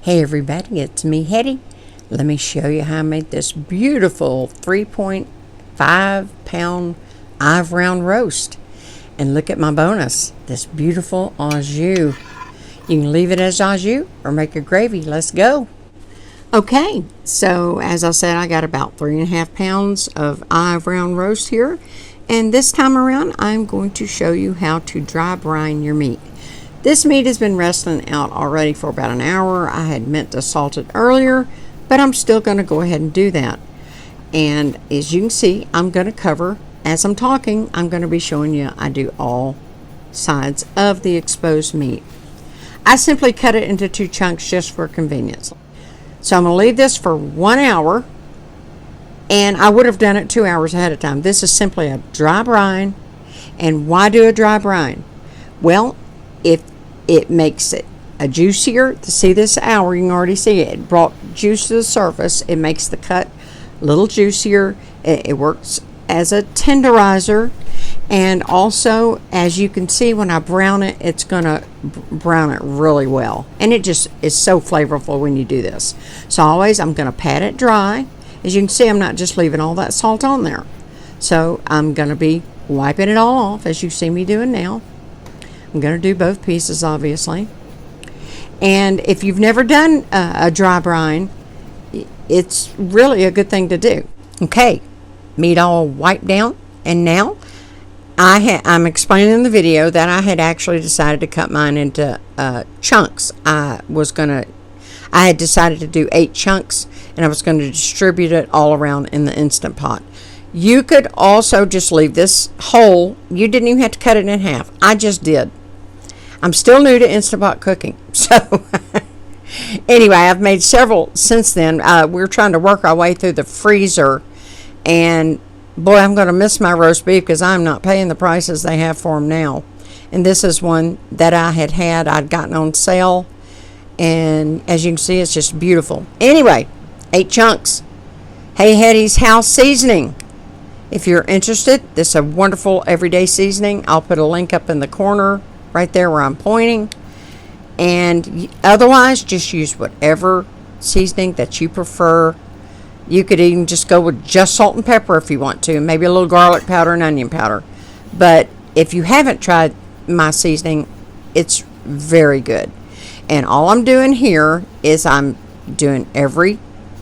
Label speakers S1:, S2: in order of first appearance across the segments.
S1: Hey everybody, it's me, Hetty. Let me show you how I made this beautiful 3.5 pound Ive round roast. And look at my bonus, this beautiful au jus. You can leave it as au jus or make a gravy. Let's go. Okay, so as I said, I got about 3.5 pounds of Ive round roast here. And this time around, I'm going to show you how to dry brine your meat. This meat has been resting out already for about an hour. I had meant to salt it earlier, but I'm still going to go ahead and do that. And as you can see, I'm going to cover, as I'm talking, I'm going to be showing you I do all sides of the exposed meat. I simply cut it into 2 chunks just for convenience. So I'm going to leave this for 1 hour, and I would have done it 2 hours ahead of time. This is simply a dry brine. And why do a dry brine? Well, if it makes it a juicier, to see this hour, you can already see it. It brought juice to the surface. It makes the cut a little juicier. It works as a tenderizer. And also, as you can see, when I brown it, it's going to brown it really well. And it just is so flavorful when you do this. So always, I'm going to pat it dry. As you can see, I'm not just leaving all that salt on there. So I'm going to be wiping it all off, as you see me doing now. I'm going to do both pieces, obviously. And if you've never done a dry brine, it's really a good thing to do. Okay, meat all wiped down. And now I'm explaining in the video that I had actually decided to cut mine into chunks. I had decided to do 8 chunks, and I was going to distribute it all around in the Instant Pot. You could also just leave this whole. You didn't even have to cut it in half. I just did. I'm still new to Instant Pot cooking. So anyway, I've made several since then. We're trying to work our way through the freezer. And boy, I'm going to miss my roast beef because I'm not paying the prices they have for them now. And this is one that I'd gotten on sale. And as you can see, it's just beautiful. Anyway, 8 chunks. Hey Hetty's House Seasoning. If you're interested, this is a wonderful everyday seasoning. I'll put a link up in the corner right there where I'm pointing. And otherwise, just use whatever seasoning that you prefer. You could even just go with just salt and pepper if you want to, maybe a little garlic powder and onion powder. But if you haven't tried my seasoning, it's very good. And all I'm doing here is I'm doing every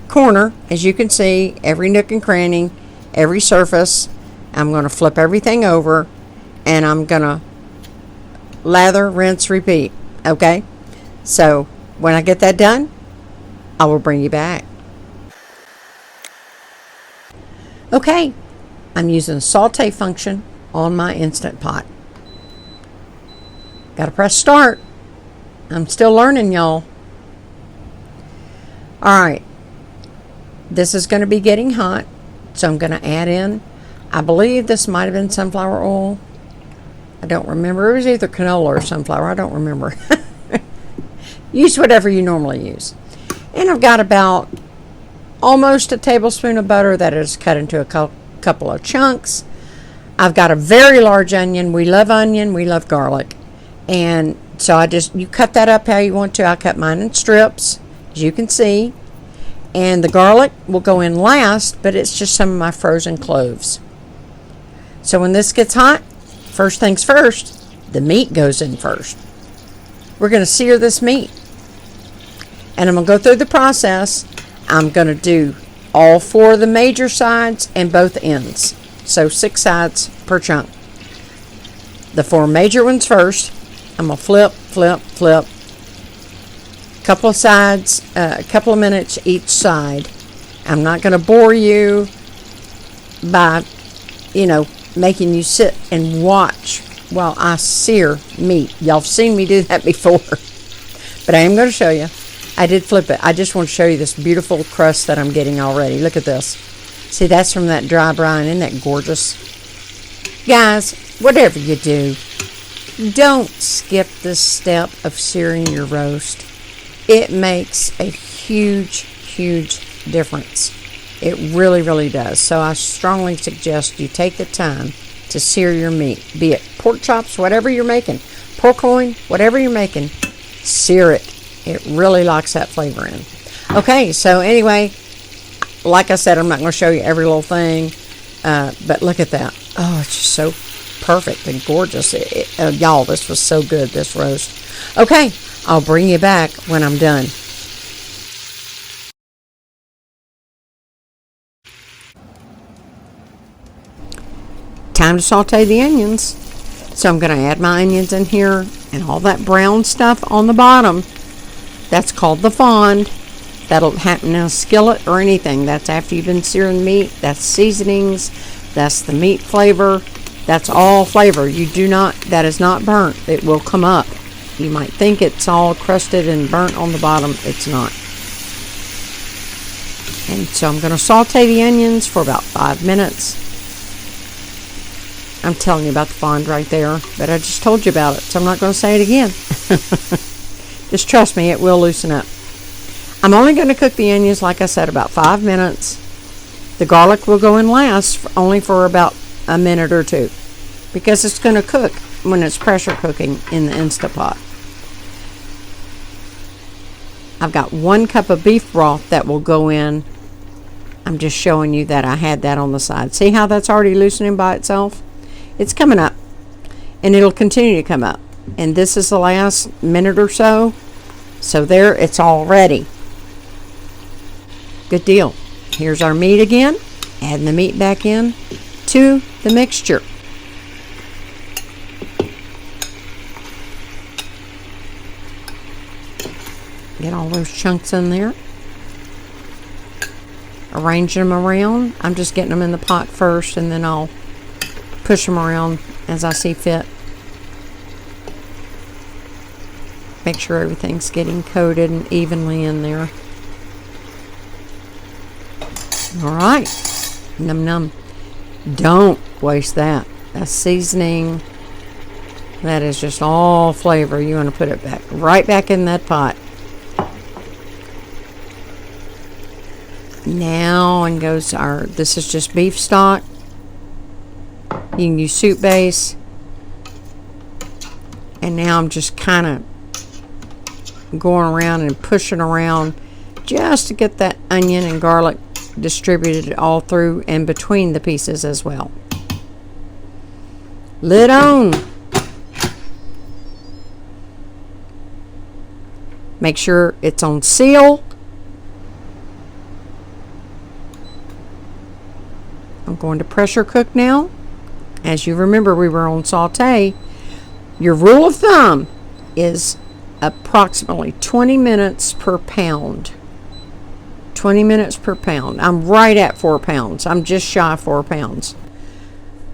S1: corner, as you can see, every nook and cranny, every surface. I'm going to flip everything over, and I'm going to lather, rinse, repeat. Okay? So when I get that done, I will bring you back. Okay, I'm using the saute function on my Instant Pot. Got to press start. I'm still learning, y'all. All right. This is going to be getting hot, so I'm going to add in, I believe this might have been sunflower oil. I don't remember. It was either canola or sunflower. I don't remember. Use whatever you normally use. And I've got about almost a tablespoon of butter that is cut into a couple of chunks. I've got a very large onion. We love onion. We love garlic. And so you cut that up how you want to. I cut mine in strips, as you can see. And the garlic will go in last, but it's just some of my frozen cloves. So when this gets hot, first things first, the meat goes in first. We're going to sear this meat. And I'm going to go through the process. I'm going to do all 4 of the major sides and both ends. So 6 sides per chunk. The 4 major ones first. I'm going to flip, flip, flip. Couple of sides, a couple of minutes each side. I'm not going to bore you by, making you sit and watch while I sear meat. Y'all have seen me do that before. But I am going to show you. I did flip it. I just want to show you this beautiful crust that I'm getting already. Look at this. See, that's from that dry brine. Isn't that gorgeous? Guys, whatever you do, don't skip this step of searing your roast. It makes a huge, huge difference. It really, really does. So I strongly suggest you take the time to sear your meat, be it pork chops, whatever you're making, pork loin, whatever you're making, sear it. It really locks that flavor in. Okay, so anyway, like I said, I'm not going to show you every little thing, but look at that. Oh, it's just so perfect and gorgeous. Y'all, this was so good, this roast. Okay, I'll bring you back when I'm done. Time to saute the onions. So I'm going to add my onions in here, and all that brown stuff on the bottom, that's called the fond. That'll happen in a skillet or anything. That's after you've been searing meat. That's seasonings. That's the meat flavor. That's all flavor. That is not burnt. It will come up. You might think it's all crusted and burnt on the bottom. It's not. And so I'm going to saute the onions for about 5 minutes. I'm telling you about the fond right there, but I just told you about it, so I'm not going to say it again. Just trust me, it will loosen up. I'm only going to cook the onions, like I said, about 5 minutes. The garlic will go in last, only for about a minute or two, because it's going to cook when it's pressure cooking in the Instapot. I've got 1 cup of beef broth that will go in. I'm just showing you that I had that on the side. See how that's already loosening by itself? It's coming up, and it'll continue to come up. And this is the last minute or so. So there, it's all ready. Good deal. Here's our meat again. Adding the meat back in to the mixture. Get all those chunks in there. Arranging them around. I'm just getting them in the pot first, and then I'll push them around as I see fit. Make sure everything's getting coated and evenly in there. Alright. Num num. Don't waste that. That's seasoning. That is just all flavor. You want to put it back right back in that pot. Now and goes our, this is just beef stock. You can use soup base. And now I'm just kind of going around and pushing around just to get that onion and garlic distributed all through and between the pieces as well. Lid on. Make sure it's on seal. I'm going to pressure cook now. As you remember, we were on saute. Your rule of thumb is approximately 20 minutes per pound. 20 minutes per pound. I'm right at 4 pounds. I'm just shy of 4 pounds.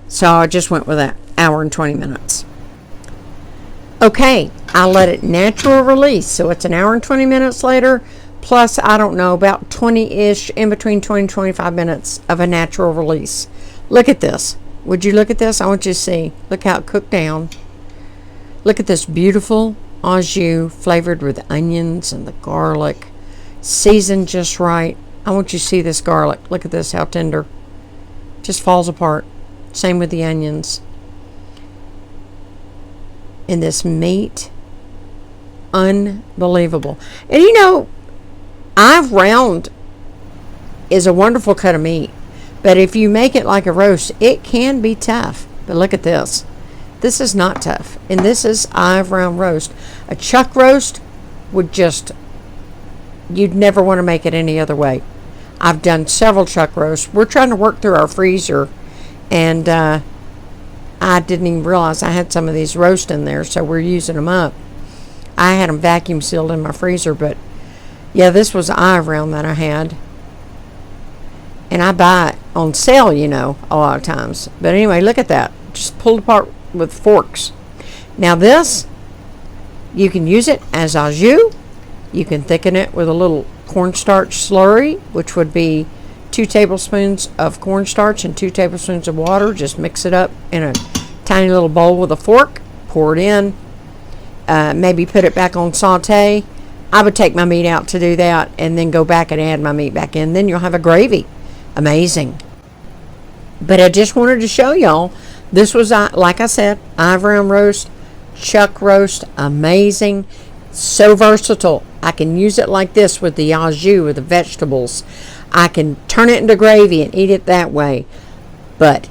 S1: So I just went with that hour and 20 minutes. Okay, I let it natural release. So it's an hour and 20 minutes later, plus, I don't know, about 20-ish, in between 20 and 25 minutes of a natural release. Look at this. Would you look at this? I want you to see. Look how it cooked down. Look at this beautiful au jus flavored with onions and the garlic. Seasoned just right. I want you to see this garlic. Look at this, how tender. Just falls apart. Same with the onions. And this meat, unbelievable. And you know, I've round is a wonderful cut of meat. But if you make it like a roast, it can be tough. But look at this. This is not tough. And this is I've round roast. A chuck roast would just, you'd never want to make it any other way. I've done several chuck roasts. We're trying to work through our freezer. And I didn't even realize I had some of these roast in there. So we're using them up. I had them vacuum sealed in my freezer. But yeah, this was I've round that I had. And I buy it on sale, you know, a lot of times. But anyway, look at that. Just pulled apart with forks. Now this, you can use it as au jus. You can thicken it with a little cornstarch slurry, which would be 2 tablespoons of cornstarch and 2 tablespoons of water. Just mix it up in a tiny little bowl with a fork. Pour it in. Maybe put it back on saute. I would take my meat out to do that and then go back and add my meat back in. Then you'll have a gravy. Amazing. But I just wanted to show y'all, this was, like I said, I've round roast, chuck roast, amazing, so versatile. I can use it like this with the au jus with the vegetables. I can turn it into gravy and eat it that way. But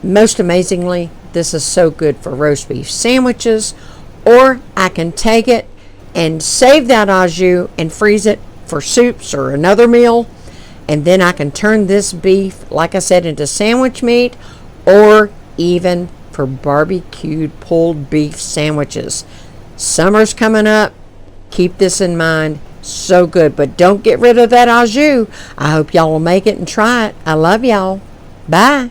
S1: most amazingly, this is so good for roast beef sandwiches, or I can take it and save that au jus and freeze it for soups or another meal, and then I can turn this beef, like I said, into sandwich meat, or even for barbecued pulled beef sandwiches. Summer's coming up. Keep this in mind. So good. But don't get rid of that au jus. I hope y'all will make it and try it. I love y'all. Bye.